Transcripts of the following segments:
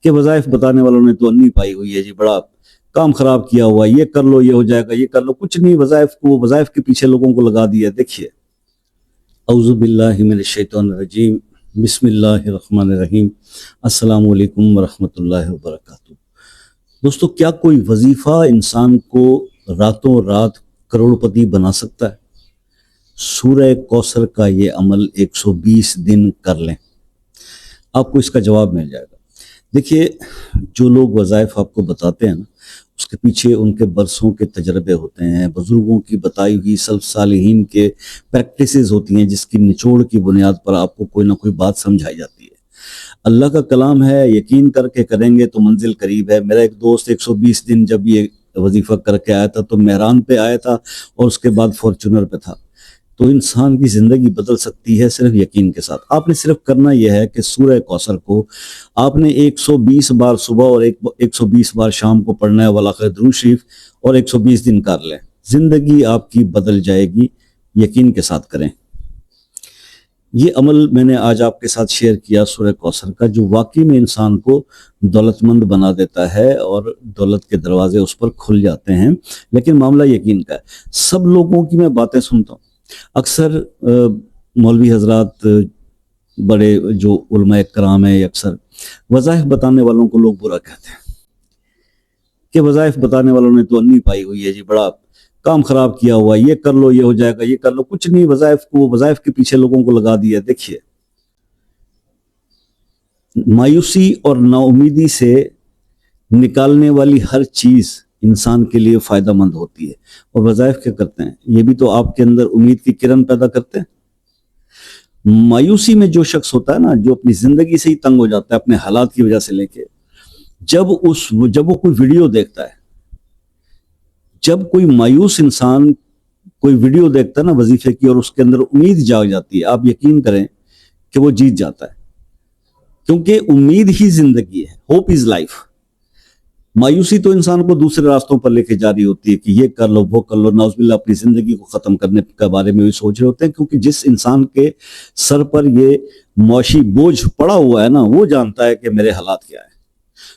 کہ وظائف بتانے والوں نے تو انی پائی ہوئی ہے جی، بڑا کام خراب کیا ہوا ہے، یہ کر لو یہ ہو جائے گا، یہ کر لو، کچھ نہیں، وظائف کے پیچھے لوگوں کو لگا دیا۔ دیکھیے، اعوذ باللہ من الشیطان الرجیم، بسم اللہ الرحمن الرحیم، السلام علیکم ورحمۃ اللہ وبرکاتہ۔ دوستو، کیا کوئی وظیفہ انسان کو راتوں رات کروڑپتی بنا سکتا ہے؟ سورہ کوثر کا یہ عمل 120 دن کر لیں، آپ کو اس کا جواب مل جائے گا۔ دیکھیے، جو لوگ وظائف آپ کو بتاتے ہیں نا، اس کے پیچھے ان کے برسوں کے تجربے ہوتے ہیں، بزرگوں کی بتائی ہوئی سلف صالحین کے پریکٹسز ہوتی ہیں، جس کی نچوڑ کی بنیاد پر آپ کو کوئی نہ کوئی بات سمجھائی جاتی ہے۔ اللہ کا کلام ہے، یقین کر کے کریں گے تو منزل قریب ہے۔ میرا ایک دوست 120 دن جب یہ وظیفہ کر کے آیا تھا تو مہران پہ آیا تھا اور اس کے بعد فارچونر پہ تھا۔ تو انسان کی زندگی بدل سکتی ہے صرف یقین کے ساتھ۔ آپ نے صرف کرنا یہ ہے کہ سورہ کوثر کو آپ نے 120 بار صبح اور 120 بار شام کو پڑھنا ہے، وَلَقَدْ درود شریف، اور 120 دن کر لیں، زندگی آپ کی بدل جائے گی۔ یقین کے ساتھ کریں۔ یہ عمل میں نے آج آپ کے ساتھ شیئر کیا سورہ کوثر کا، جو واقعی میں انسان کو دولت مند بنا دیتا ہے اور دولت کے دروازے اس پر کھل جاتے ہیں، لیکن معاملہ یقین کا ہے۔ سب لوگوں کی میں باتیں سنتا ہوں، اکثر مولوی حضرات، بڑے جو علماء کرام ہیں، اکثر وظائف بتانے والوں کو لوگ برا کہتے ہیں کہ وظائف بتانے والوں نے تو انی پائی ہوئی ہے جی، بڑا کام خراب کیا ہوا ہے، یہ کر لو یہ ہو جائے گا، یہ کر لو، کچھ نہیں، وظائف کے پیچھے لوگوں کو لگا دیا۔ دیکھیے، مایوسی اور نا امیدی سے نکالنے والی ہر چیز انسان کے لیے فائدہ مند ہوتی ہے، اور وظائف کیا کرتے ہیں؟ یہ بھی تو آپ کے اندر امید کی کرن پیدا کرتے ہیں۔ مایوسی میں جو شخص ہوتا ہے نا، جو اپنی زندگی سے ہی تنگ ہو جاتا ہے اپنے حالات کی وجہ سے لے کے، جب وہ کوئی ویڈیو دیکھتا ہے، جب کوئی مایوس انسان کوئی ویڈیو دیکھتا ہے نا وظیفے کی، اور اس کے اندر امید جاگ جاتی ہے، آپ یقین کریں کہ وہ جیت جاتا ہے، کیونکہ امید ہی زندگی ہے، ہوپ از لائف۔ مایوسی تو انسان کو دوسرے راستوں پر لے کے جا رہی ہوتی ہے کہ یہ کر لو وہ کر لو، نعوذ باللہ اپنی زندگی کو ختم کرنے کے بارے میں بھی سوچ رہے ہوتے ہیں، کیونکہ جس انسان کے سر پر یہ معاشی بوجھ پڑا ہوا ہے نا، وہ جانتا ہے کہ میرے حالات کیا ہے۔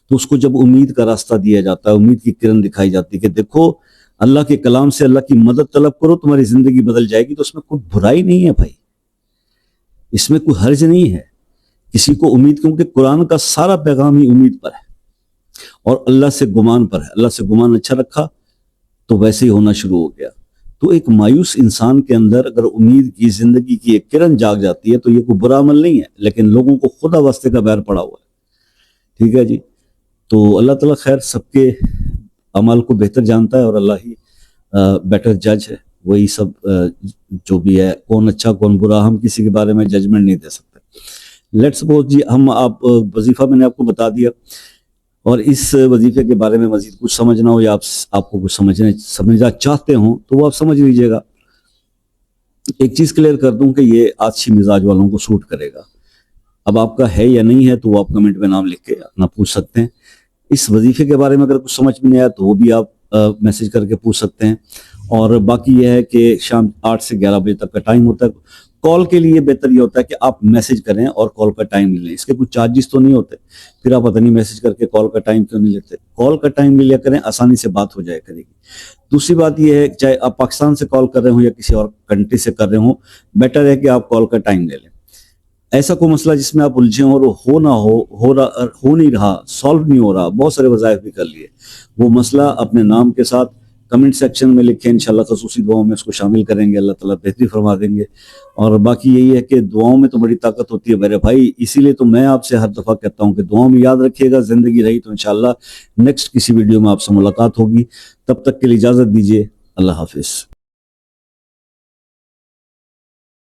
تو اس کو جب امید کا راستہ دیا جاتا ہے، امید کی کرن دکھائی جاتی ہے کہ دیکھو، اللہ کے کلام سے اللہ کی مدد طلب کرو، تمہاری زندگی بدل جائے گی، تو اس میں کوئی برائی نہیں ہے بھائی، اس میں کوئی حرج نہیں ہے کسی کو امید، کیونکہ قرآن کا سارا پیغام ہی امید پر ہے اور اللہ سے گمان پر ہے۔ اللہ سے گمان اچھا رکھا تو ویسے ہی ہونا شروع ہو گیا۔ تو ایک مایوس انسان کے اندر اگر امید کی زندگی کی ایک کرن جاگ جاتی ہے تو یہ کوئی برا عمل نہیں ہے، لیکن لوگوں کو خدا واسطے کا بیر پڑا ہوا ہے۔ ٹھیک ہے جی، تو اللہ تعالیٰ خیر سب کے عمل کو بہتر جانتا ہے، اور اللہ ہی بیٹر جج ہے، وہی سب جو بھی ہے، کون اچھا کون برا، ہم کسی کے بارے میں ججمنٹ نہیں دے سکتے۔ لیٹ سپوز جی، آپ وظیفہ میں نے آپ کو بتا دیا، اور اس وظیفے کے بارے میں مزید کچھ سمجھنا ہو، یا آپ کو کچھ سمجھنا چاہتے ہوں تو وہ آپ سمجھ لیجئے گا۔ ایک چیز کلیئر کر دوں کہ یہ آتشی مزاج والوں کو سوٹ کرے گا۔ اب آپ کا ہے یا نہیں ہے تو وہ آپ کمنٹ میں نام لکھ کے اپنا پوچھ سکتے ہیں۔ اس وظیفے کے بارے میں اگر کچھ سمجھ میں نہیں آیا تو وہ بھی آپ میسج کر کے پوچھ سکتے ہیں۔ اور باقی یہ ہے کہ شام 8 سے 11 بجے تک کا ٹائم ہوتا ہے۔ کال کے لیے بہتر یہ ہوتا ہے کہ آپ میسج کریں اور کال کا ٹائم لے لیں، اس کے کچھ چارجز تو نہیں ہوتے، پھر آپ پتہ نہیں میسج کر کے کال کا ٹائم کیوں نہیں لیتے۔ کال کا ٹائم لے لیا کریں، آسانی سے بات ہو جائے کرے گی۔ دوسری بات یہ ہے، چاہے آپ پاکستان سے کال کر رہے ہوں یا کسی اور کنٹری سے کر رہے ہوں، بیٹر ہے کہ آپ کال کا ٹائم لے لیں۔ ایسا کوئی مسئلہ جس میں آپ الجھے ہوں اور ہو نہیں رہا، سالو نہیں ہو رہا، بہت سارے وظائف بھی کر لیے، وہ مسئلہ اپنے نام کے ساتھ کمنٹ سیکشن میں لکھیں، انشاءاللہ خصوصی دعاؤں میں اس کو شامل کریں گے، اللہ تعالیٰ بہتری فرما دیں گے۔ اور باقی یہی ہے کہ دعاؤں میں تو بڑی طاقت ہوتی ہے میرے بھائی، اسی لیے تو میں آپ سے ہر دفعہ کہتا ہوں کہ دعاؤں میں یاد رکھیے گا، زندگی رہی تو انشاءاللہ نیکسٹ کسی ویڈیو میں آپ سے ملاقات ہوگی۔ تب تک کے لیے اجازت دیجیے، اللہ حافظ۔